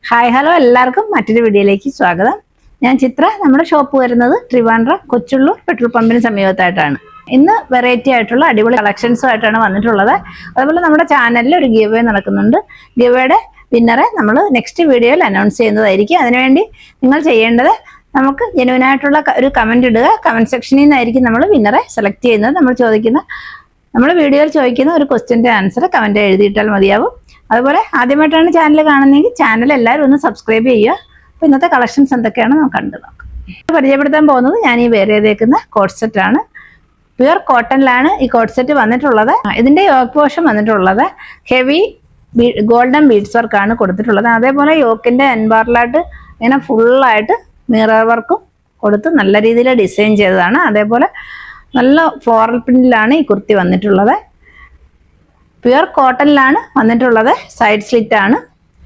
Hi hello എല്ലാവർക്കും മറ്റൊരു വീഡിയോയിലേക്ക് സ്വാഗതം. ഞാൻ ചിത്ര. നമ്മുടെ ഷോപ്പ് വരുന്നത് ട്രിവാൻഡ്രം കൊച്ചുള്ളൂർ പെട്രോൾ പമ്പിന് സമീപത്തായിട്ടാണ്. ഇന്ന് വെറൈറ്റി ആയിട്ടുള്ള അടിപൊളി കളക്ഷൻസുമായിട്ടാണ് വന്നിട്ടുള്ളത്. അതുപോലെ നമ്മുടെ ചാനലിൽ ഒരു ഗിവ് അവേ നടക്കുന്നുണ്ട്. ഗിവ് അവേയുടെ വിന്നറെ നമ്മൾ നെക്സ്റ്റ് വീഡിയോയിൽ അനൗൺസ് ചെയ്യുന്നതായിരിക്കും. അതിനുവേണ്ടി നിങ്ങൾ ചെയ്യേണ്ടത് നമുക്ക് ജെന്യുവൻ ആയിട്ടുള്ള ഒരു കമന്റ് ഇടുക. കമന്റ് സെക്ഷനിൽ നിന്നായിരിക്കും നമ്മൾ വിന്നറെ സെലക്ട് ചെയ്യുന്നത്. നമ്മൾ വീഡിയോയിൽ ചോദിക്കുന്ന ഒരു ക്വസ്റ്റ്യൻ്റെ ആൻസർ കമന്റ് എഴുതിയിട്ടാൽ മതിയാവും. അതുപോലെ ആദ്യമായിട്ടാണ് ചാനൽ കാണുന്നതെങ്കിൽ ചാനൽ എല്ലാവരും ഒന്ന് സബ്സ്ക്രൈബ് ചെയ്യുക. അപ്പോൾ ഇന്നത്തെ കളക്ഷൻസ് എന്തൊക്കെയാണ് നമുക്ക് കണ്ടു നോക്കാം. പരിചയപ്പെടുത്താൻ പോകുന്നത് ഞാൻ ഈ വേറെ ചെയ്തേക്കുന്ന കോട്ട് സെറ്റ് ആണ്. പ്യുർ കോട്ടണിലാണ് ഈ കോട്ട് സെറ്റ് വന്നിട്ടുള്ളത്. ഇതിന്റെ യോക്ക് പോർഷൻ വന്നിട്ടുള്ളത് ഹെവി ഗോൾഡൻ ബീഡ്സ് വർക്കാണ് കൊടുത്തിട്ടുള്ളത്. അതേപോലെ യോക്കിന്റെ എൻബാറിലായിട്ട് ഇങ്ങനെ ഫുള്ളായിട്ട് മിറർ വർക്കും കൊടുത്ത് നല്ല രീതിയിൽ ഡിസൈൻ ചെയ്തതാണ്. അതേപോലെ നല്ല ഫ്ലോറൽ പ്രിന്റിലാണ് ഈ കുർത്തി വന്നിട്ടുള്ളത്. പ്യുർ കോട്ടണിലാണ് വന്നിട്ടുള്ളത്. സൈഡ് സ്ലിറ്റ് ആണ്.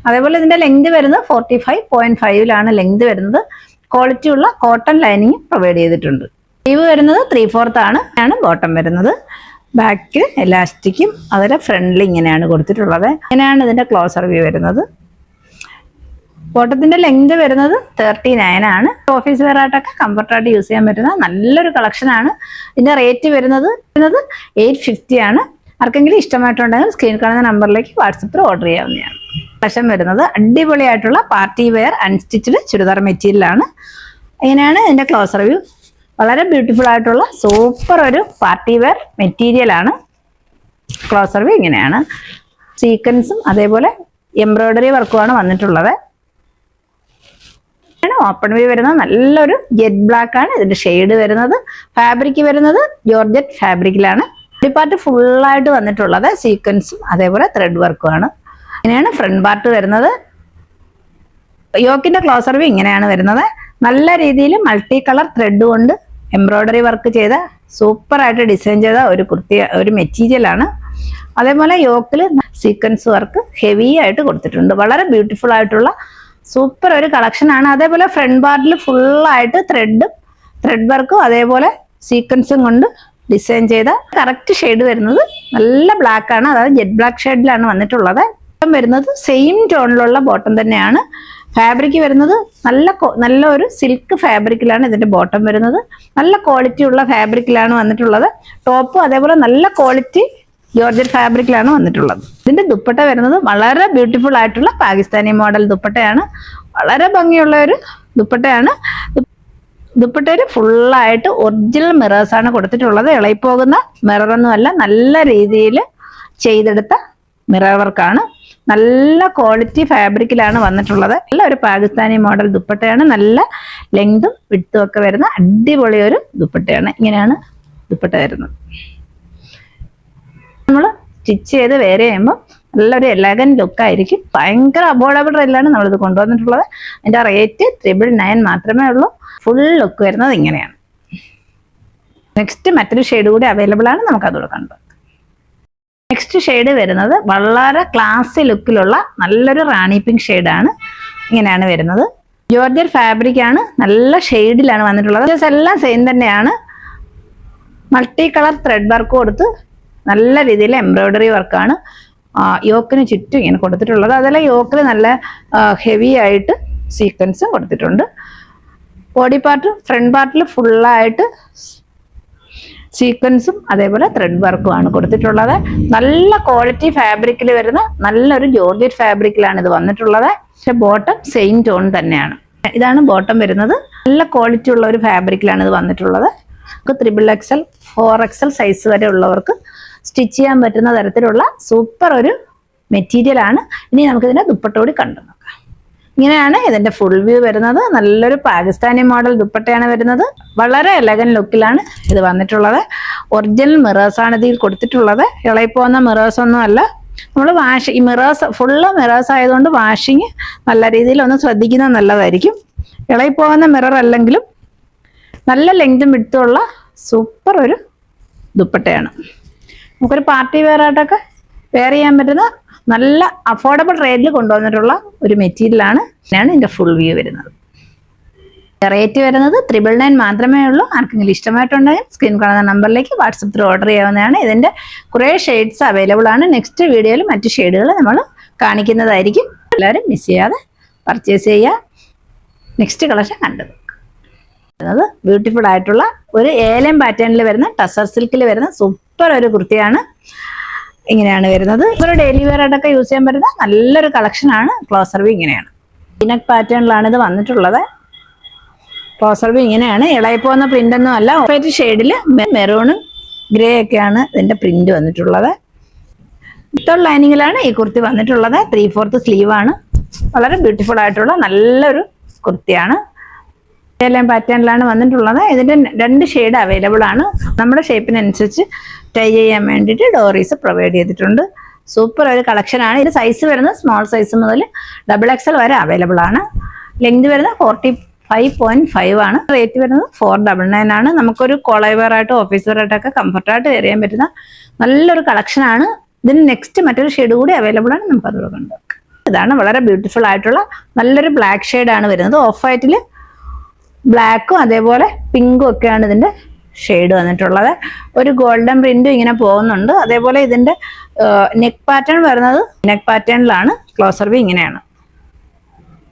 അതേപോലെ ഇതിന്റെ ലെങ്ത് വരുന്നത് 45.5 ലെങ്ത് വരുന്നത്. ക്വാളിറ്റി ഉള്ള കോട്ടൺ ലൈനിങ് പ്രൊവൈഡ് ചെയ്തിട്ടുണ്ട്. സ്ലീവ് വരുന്നത് 3/4 ആണ് ബോട്ടം വരുന്നത്. ബാക്ക് എലാസ്റ്റിക്കും അതുപോലെ ഫ്രണ്ടിൽ ഇങ്ങനെയാണ് കൊടുത്തിട്ടുള്ളത്. ഇങ്ങനെയാണ് ഇതിന്റെ ക്ലോസർ വ്യൂ വരുന്നത്. ബോട്ടത്തിന്റെ ലെങ്ത് വരുന്നത് 39 ആണ്. ഓഫീസ് വെയർ ആയിട്ടൊക്കെ കംഫർട്ടായിട്ട് യൂസ് ചെയ്യാൻ പറ്റുന്ന നല്ലൊരു കളക്ഷൻ ആണ്. ഇതിന്റെ റേറ്റ് വരുന്നത് 850 ആണ്. ആർക്കെങ്കിലും ഇഷ്ടമായിട്ടുണ്ടെങ്കിൽ സ്ക്രീൻ കാണുന്ന നമ്പറിലേക്ക് വാട്സപ്പിൽ ഓർഡർ ചെയ്യാവുന്നതാണ്. കളക്ഷൻ വരുന്നത് അടിപൊളിയായിട്ടുള്ള പാർട്ടി വെയർ അൺസ്റ്റിച്ച്ഡ് ചുരിദാർ മെറ്റീരിയലാണ്. ഇങ്ങനെയാണ് ഇതിന്റെ ക്ലോസർ വ്യൂ. വളരെ ബ്യൂട്ടിഫുൾ ആയിട്ടുള്ള സൂപ്പർ ഒരു പാർട്ടി വെയർ മെറ്റീരിയൽ ആണ്. ക്ലോസർ വ്യൂ ഇങ്ങനെയാണ്. സീക്വൻസും അതേപോലെ എംബ്രോയിഡറി വർക്കുമാണ് വന്നിട്ടുള്ളത്. ഓപ്പൺ വ്യൂ വരുന്നത് നല്ലൊരു ജെറ്റ് ബ്ലാക്ക് ആണ് ഇതിന്റെ ഷെയ്ഡ് വരുന്നത്. ഫാബ്രിക് വരുന്നത് ജോർജറ്റ് ഫാബ്രിക്കിലാണ്. പാർട്ട് ഫുള്ളായിട്ട് വന്നിട്ടുള്ളത് സീക്വൻസും അതേപോലെ ത്രെഡ് വർക്കുമാണ്. ഇങ്ങനെയാണ് ഫ്രണ്ട് പാർട്ട് വരുന്നത്. യോക്കിന്റെ ക്ലോസർ വ്യൂ ഇങ്ങനെയാണ് വരുന്നത്. നല്ല രീതിയിൽ മൾട്ടി കളർ ത്രെഡ് കൊണ്ട് എംബ്രോയിഡറി വർക്ക് ചെയ്ത സൂപ്പറായിട്ട് ഡിസൈൻ ചെയ്ത ഒരു മെറ്റീരിയൽ ആണ്. അതേപോലെ യോക്കിൽ സീക്വൻസ് വർക്ക് ഹെവി ആയിട്ട് കൊടുത്തിട്ടുണ്ട്. വളരെ ബ്യൂട്ടിഫുൾ ആയിട്ടുള്ള സൂപ്പർ ഒരു കളക്ഷൻ ആണ്. അതേപോലെ ഫ്രണ്ട് പാർട്ടിൽ ഫുള്ളായിട്ട് ത്രെഡ് വർക്കും അതേപോലെ സീക്വൻസും കൊണ്ട് ഡിസൈൻ ചെയ്ത കറക്റ്റ് ഷെയ്ഡ് വരുന്നത് നല്ല ബ്ലാക്ക് ആണ്. അതായത് ജെറ്റ് ബ്ലാക്ക് ഷെയ്ഡിലാണ് വന്നിട്ടുള്ളത്. വരുന്നത് സെയിം ടോണിലുള്ള ബോട്ടം തന്നെയാണ്. ഫാബ്രിക് വരുന്നത് നല്ല ഒരു സിൽക്ക് ഫാബ്രിക്കിലാണ് ഇതിന്റെ ബോട്ടം വരുന്നത്. നല്ല ക്വാളിറ്റി ഉള്ള ഫാബ്രിക്കിലാണ് വന്നിട്ടുള്ളത്. ടോപ്പും അതേപോലെ നല്ല ക്വാളിറ്റി ജോർജറ്റ് ഫാബ്രിക്കിലാണ് വന്നിട്ടുള്ളത്. ഇതിന്റെ ദുപ്പട്ട വരുന്നത് വളരെ ബ്യൂട്ടിഫുൾ ആയിട്ടുള്ള പാകിസ്ഥാനി മോഡൽ ദുപ്പട്ടയാണ്. വളരെ ഭംഗിയുള്ള ഒരു ദുപ്പട്ടയാണ്. ദുപ്പട്ടയിൽ ഫുള്ളായിട്ട് ഒറിജിനൽ മിറേഴ്സ് ആണ് കൊടുത്തിട്ടുള്ളത്. ഇളകിപ്പോകുന്ന മിററൊന്നുമല്ല, നല്ല രീതിയിൽ ചെയ്തെടുത്ത മിറർ വർക്കാണ്. നല്ല ക്വാളിറ്റി ഫാബ്രിക്കിലാണ് വന്നിട്ടുള്ളത്. നല്ല ഒരു പാകിസ്ഥാനി മോഡൽ ദുപ്പട്ടയാണ്. നല്ല ലെങ്തും വിഡ്ത്തും ഒക്കെ വരുന്ന അടിപൊളി ഒരു ദുപ്പട്ടയാണ്. ഇങ്ങനെയാണ് ദുപ്പട്ട വരുന്നത്. നമ്മൾ സ്റ്റിച്ച് ചെയ്ത് വേറെ ചെയ്യുമ്പോൾ നല്ലൊരു എലഗന്റ് ലുക്കായിരിക്കും. ഭയങ്കര അഫോർഡബിൾ റേറ്റിലാണ് നമ്മളിത് കൊണ്ടുവന്നിട്ടുള്ളത്. അതിന്റെ റേറ്റ് 999 മാത്രമേ ഉള്ളൂ. ഫുൾ ലുക്ക് വരുന്നത് ഇങ്ങനെയാണ്. നെക്സ്റ്റ് മറ്റൊരു ഷെയ്ഡ് കൂടി അവൈലബിൾ ആണ്. നമുക്ക് അതുകൂടെ കണ്ടു. നെക്സ്റ്റ് ഷെയ്ഡ് വരുന്നത് വളരെ ക്ലാസി ലുക്കിലുള്ള നല്ലൊരു റാണി പിങ്ക് ഷെയ്ഡാണ്. ഇങ്ങനെയാണ് വരുന്നത്. ജോർജറ്റ് ഫാബ്രിക് ആണ്. നല്ല ഷെയ്ഡിലാണ് വന്നിട്ടുള്ളത്. എല്ലാം സെയിം തന്നെയാണ്. മൾട്ടി കളർ ത്രെഡ് വർക്ക് കൊടുത്ത് നല്ല രീതിയിൽ എംബ്രോയിഡറി വർക്കാണ് യോക്കിന് ചുറ്റും ഇങ്ങനെ കൊടുത്തിട്ടുള്ളത്. അതല്ല യോക്കിൽ നല്ല ഹെവി ആയിട്ട് സീക്വൻസും കൊടുത്തിട്ടുണ്ട്. ബോഡി പാർട്ട് ഫ്രണ്ട് പാർട്ടിൽ ഫുള്ളായിട്ട് സീക്വൻസും അതേപോലെ ത്രെഡ് വർക്കും ആണ് കൊടുത്തിട്ടുള്ളത്. നല്ല ക്വാളിറ്റി ഫാബ്രിക്കിൽ വരുന്ന നല്ലൊരു ജോർജറ്റ് ഫാബ്രിക്കിലാണ് ഇത് വന്നിട്ടുള്ളത്. പക്ഷെ ബോട്ടം സെയിം ടോൺ തന്നെയാണ്. ഇതാണ് ബോട്ടം വരുന്നത്. നല്ല ക്വാളിറ്റി ഉള്ള ഒരു ഫാബ്രിക്കിലാണ് ഇത് വന്നിട്ടുള്ളത്. നമുക്ക് 3XL 4XL സൈസ് വരെ ഉള്ളവർക്ക് സ്റ്റിച്ച് ചെയ്യാൻ പറ്റുന്ന തരത്തിലുള്ള സൂപ്പർ ഒരു മെറ്റീരിയൽ ആണ്. ഇനി നമുക്കിതിന്റെ ദുപ്പട്ട കൂടി കണ്ടു നോക്കാം. ഇങ്ങനെയാണ് ഇതിന്റെ ഫുൾ വ്യൂ വരുന്നത്. നല്ലൊരു പാകിസ്ഥാനി മോഡൽ ദുപ്പട്ടയാണ് വരുന്നത്. വളരെ എലഗന്റ് ലുക്കിലാണ് ഇത് വന്നിട്ടുള്ളത്. ഒറിജിനൽ മിറേഴ്സ് ആണ് ഇതിൽ കൊടുത്തിട്ടുള്ളത്. ഇളകിപ്പോകുന്ന മിറേഴ്സ് ഒന്നും അല്ല. നമ്മൾ ഈ മിറേഴ്സ് ഫുള്ള് മിറേഴ്സ് ആയതുകൊണ്ട് വാഷിങ് നല്ല രീതിയിൽ ഒന്ന് ശ്രദ്ധിക്കുന്നത് നല്ലതായിരിക്കും. ഇളകിപ്പോകുന്ന മിറർ അല്ലെങ്കിലും നല്ല ലെങ്തും വിഡ്ത്തുള്ള സൂപ്പർ ഒരു ദുപ്പട്ടയാണ്. നമുക്കൊരു പാർട്ടി വെയർ ആയിട്ടൊക്കെ വെയർ ചെയ്യാൻ പറ്റുന്ന നല്ല അഫോർഡബിൾ റേറ്റിൽ കൊണ്ടുവന്നിട്ടുള്ള ഒരു മെറ്റീരിയലാണ്. ഇതിനാണ് ഇതിന്റെ ഫുൾ വ്യൂ വരുന്നത്. റേറ്റ് വരുന്നത് 999 മാത്രമേ ഉള്ളൂ. ആർക്കെങ്കിലും ഇഷ്ടമായിട്ടുണ്ടെങ്കിൽ സ്ക്രീൻ കാണുന്ന നമ്പറിലേക്ക് വാട്സപ്പിൽ ഓർഡർ ചെയ്യാവുന്നതാണ്. ഇതിന്റെ കുറേ ഷെയ്ഡ്സ് അവൈലബിൾ ആണ്. നെക്സ്റ്റ് വീഡിയോയിൽ മറ്റു ഷെയ്ഡുകൾ നമ്മൾ കാണിക്കുന്നതായിരിക്കും. എല്ലാവരും മിസ് ചെയ്യാതെ പർച്ചേസ് ചെയ്യുക. നെക്സ്റ്റ് കളക്ഷൻ കണ്ടത് ബ്യൂട്ടിഫുൾ ആയിട്ടുള്ള ഒരു ഏലം പാറ്റേണിൽ വരുന്ന ടസർ സിൽക്കിൽ വരുന്ന സൂപ്പർ ഒരു കുർത്തിയാണ്. ഇങ്ങനെയാണ് വരുന്നത്. ഒരു ഡെയിലി വെയർ ആയിട്ടൊക്കെ യൂസ് ചെയ്യാൻ പറ്റുന്ന നല്ലൊരു കളക്ഷനാണ്. ക്ലോസർ വ്യൂ ഇങ്ങനെയാണ്. പീനക് പാറ്റേണിലാണ് ഇത് വന്നിട്ടുള്ളത്. ക്ലോസർ വ്യൂ ഇങ്ങനെയാണ്. ഇളകി പോകുന്ന പ്രിന്റ് ഒന്നും അല്ല. വൈറ്റ് ഷെയ്ഡിൽ മെറൂണും ഗ്രേ ഒക്കെയാണ് ഇതിന്റെ പ്രിന്റ് വന്നിട്ടുള്ളത്. വിത്തൗട്ട് ലൈനിങ്ങിലാണ് ഈ കുർത്തി വന്നിട്ടുള്ളത്. 3/4 സ്ലീവാണ്. വളരെ ബ്യൂട്ടിഫുൾ ആയിട്ടുള്ള നല്ലൊരു കുർത്തിയാണ്. ഏലം പാറ്റേണിലാണ് വന്നിട്ടുള്ളത്. ഇതിന്റെ 2 ഷെയ്ഡ് അവൈലബിൾ ആണ്. നമ്മുടെ ഷേപ്പിനനുസരിച്ച് ടൈ ചെയ്യാൻ വേണ്ടിയിട്ട് ഡോറീസ് പ്രൊവൈഡ് ചെയ്തിട്ടുണ്ട്. സൂപ്പർ ഒരു കളക്ഷനാണ്. ഇത് സൈസ് വരുന്നത് സ്മോൾ സൈസ് മുതൽ XXL വരെ അവൈലബിൾ ആണ്. ലെങ്ത് വരുന്നത് 45.5 ആണ്. റേറ്റ് വരുന്നത് 499 ആണ്. നമുക്കൊരു കോളേജ് വെയർ ആയിട്ടോ ഓഫീസ് വെയർ ആയിട്ടൊക്കെ കംഫർട്ടായിട്ട് വെയർ ചെയ്യാൻ പറ്റുന്ന നല്ലൊരു കളക്ഷനാണ്. ഇതിന് നെക്സ്റ്റ് മറ്റൊരു ഷെയ്ഡ് കൂടി അവൈലബിൾ ആണ്. നമുക്കത് കണ്ടു. ഇതാണ് വളരെ ബ്യൂട്ടിഫുൾ ആയിട്ടുള്ള നല്ലൊരു ബ്ലാക്ക് ഷെയ്ഡാണ് വരുന്നത്. ഓഫ് വൈറ്റിൽ ബ്ലാക്കും അതേപോലെ പിങ്കും ഒക്കെയാണ് ഇതിന്റെ ഷെയ്ഡ് വന്നിട്ടുള്ളത്. ഒരു ഗോൾഡൻ പ്രിന്റും ഇങ്ങനെ പോകുന്നുണ്ട്. അതേപോലെ ഇതിന്റെ നെക്ക് പാറ്റേൺ വരുന്നത് നെക്ക് പാറ്റേണിലാണ്. ക്ലോസർ വ്യൂ ഇങ്ങനെയാണ്.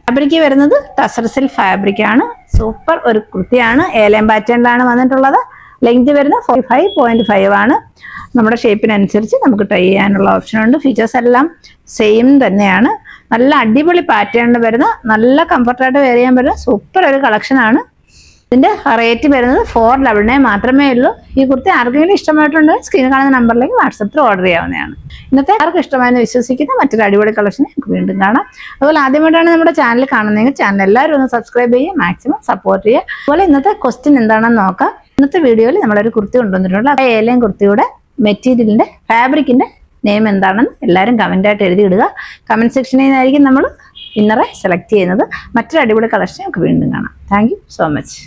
ഫാബ്രിക് വരുന്നത് ടസർ സിൽക്ക് ഫാബ്രിക് ആണ്. സൂപ്പർ ഒരു കുർത്തിയാണ്. ഏലം പാറ്റേണിലാണ് വന്നിട്ടുള്ളത്. ലെങ്ത് വരുന്നത് 45.5 ആണ്. നമ്മുടെ ഷേപ്പിനനുസരിച്ച് നമുക്ക് ടൈ ചെയ്യാനുള്ള ഓപ്ഷൻ ഉണ്ട്. ഫീച്ചേഴ്സ് എല്ലാം സെയിം തന്നെയാണ്. നല്ല അടിപൊളി പാറ്റേണിൽ വരുന്ന നല്ല കംഫർട്ടായിട്ട് വെയർ ചെയ്യാൻ പറ്റുന്ന സൂപ്പർ ഒരു കളക്ഷനാണ്. ഇതിന്റെ റേറ്റ് വരുന്നത് 499 മാത്രമേ ഉള്ളൂ. ഈ കുർത്തി ആർക്കെങ്കിലും ഇഷ്ടമായിട്ടുണ്ടെങ്കിൽ സ്ക്രീനിൽ കാണുന്ന നമ്പറിലേക്ക് വാട്സപ്പിൽ ഓർഡർ ചെയ്യാവുന്നതാണ്. ഇന്നത്തെ ആർക്കും ഇഷ്ടമായെന്ന് വിശ്വസിക്കുന്ന മറ്റൊരു അടിപൊളി കളക്ഷൻ നമുക്ക് വീണ്ടും കാണാം. അതുപോലെ ആദ്യമായിട്ടാണ് നമ്മുടെ ചാനൽ കാണുന്നതെങ്കിൽ ചാനൽ എല്ലാവരും ഒന്ന് സബ്സ്ക്രൈബ് ചെയ്യുക, മാക്സിമം സപ്പോർട്ട് ചെയ്യുക. അതുപോലെ ഇന്നത്തെ ക്വസ്റ്റ്യൻ എന്താണെന്ന് നോക്കാം. ഇന്നത്തെ വീഡിയോയിൽ നമ്മളൊരു കുർത്തി കൊണ്ടുവന്നിട്ടുണ്ട്. ആ ഏലം കുർത്തിയുടെ മെറ്റീരിയലിന്റെ ഫാബ്രിക്കിന്റെ നെയിം എന്താണെന്ന് എല്ലാവരും കമന്റായിട്ട് എഴുതി ഇടുക. കമന്റ് സെക്ഷനിൽ നിന്നായിരിക്കും നമ്മൾ വിന്നറെ സെലക്ട് ചെയ്യുന്നത്. മറ്റൊരു അടിപൊളി കളക്ഷൻ നമുക്ക് വീണ്ടും കാണാം. Thank you so much.